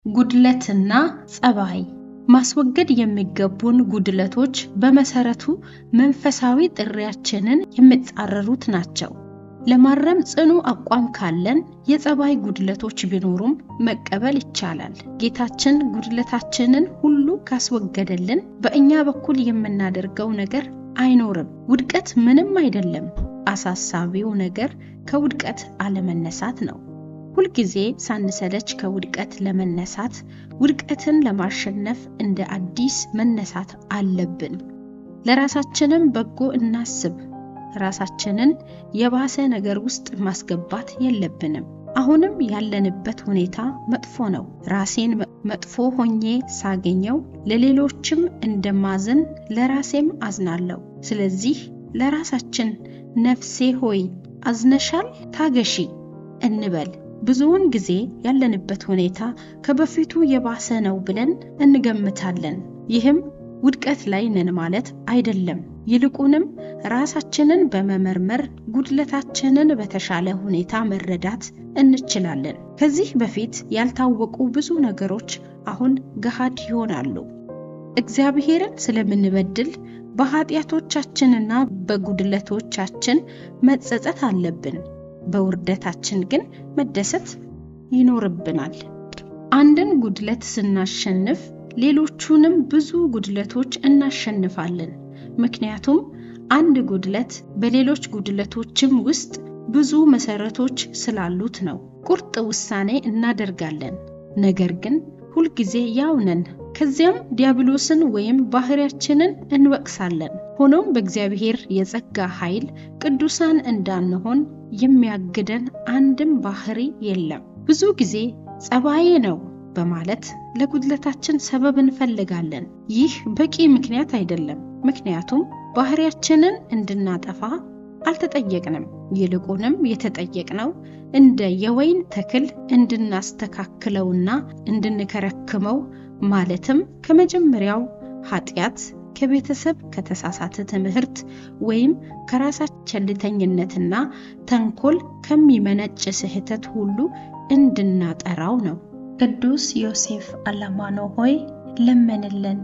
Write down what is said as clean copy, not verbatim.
ጉድለትና ጸባይ ማስወገድ የሚገቡን ጉድለቶች በመሰረቱ መንፈሳዊ ጥሪያችንን የሚጻረሩት ናቸው። ለማረም ጽኑ አቋም ካለን የጸባይ ጉድለቶች ቢኖሩም መቀበል ይቻላል። ጌታችን ጉድለታችንን ሁሉ ካስወገደልን በእኛ በኩል የምናደርገው ነገር አይኖርም። ውድቀት ምንም አይደለም። አሳሳቢው ነገር ከውድቀት አለመነሳት ነው። ሁልጊዜ ሳንሰለች ከውድቀት ለመነሳት ውድቀትን ለማሸነፍ እንደ አዲስ መነሳት አለብን። ለራሳችንም በጎ እናስብ። ራሳችንን የባሰ ነገር ውስጥ ማስገባት የለብንም። አሁንም ያለንበት ሁኔታ መጥፎ ነው። ራሴን መጥፎ ሆኜ ሳገኘው ለሌሎችም እንደማዝን ለራሴም አዝናለሁ። ስለዚህ ለራሳችን ነፍሴ ሆይ አዝነሻል፣ ታገሺ እንበል። ብዙውን ጊዜ ያለንበት ሁኔታ ከበፊቱ የባሰ ነው ብለን እንገምታለን። ይህም ውድቀት ላይ ነን ማለት አይደለም። ይልቁንም ራሳችንን በመመርመር ጉድለታችንን በተሻለ ሁኔታ መረዳት እንችላለን። ከዚህ በፊት ያልታወቁ ብዙ ነገሮች አሁን ገሃድ ይሆናሉ። እግዚአብሔርን ስለምንበድል በኃጢአቶቻችንና በጉድለቶቻችን መጸጸት አለብን። በውርደታችን ግን መደሰት ይኖርብናል። አንድን ጉድለት ስናሸንፍ ሌሎቹንም ብዙ ጉድለቶች እናሸንፋለን። ምክንያቱም አንድ ጉድለት በሌሎች ጉድለቶችም ውስጥ ብዙ መሰረቶች ስላሉት ነው። ቁርጥ ውሳኔ እናደርጋለን፣ ነገር ግን ሁልጊዜ ያው ነን። ከዚያም ዲያብሎስን ወይም ባህሪያችንን እንወቅሳለን። ሆኖም በእግዚአብሔር የጸጋ ኃይል ቅዱሳን እንዳንሆን የሚያግደን አንድም ባህሪ የለም። ብዙ ጊዜ ጸባዬ ነው በማለት ለጉድለታችን ሰበብ እንፈልጋለን። ይህ በቂ ምክንያት አይደለም። ምክንያቱም ባህሪያችንን እንድናጠፋ አልተጠየቅንም። ይልቁንም የተጠየቅነው እንደ የወይን ተክል እንድናስተካክለውና እንድንከረክመው፣ ማለትም ከመጀመሪያው ኃጢአት፣ ከቤተሰብ ከተሳሳተ ትምህርት ወይም ከራሳችን ቸልተኝነትና ተንኮል ከሚመነጭ ስህተት ሁሉ እንድናጠራው ነው። ቅዱስ ዮሴፍ አላማኖ ሆይ ለምንልን።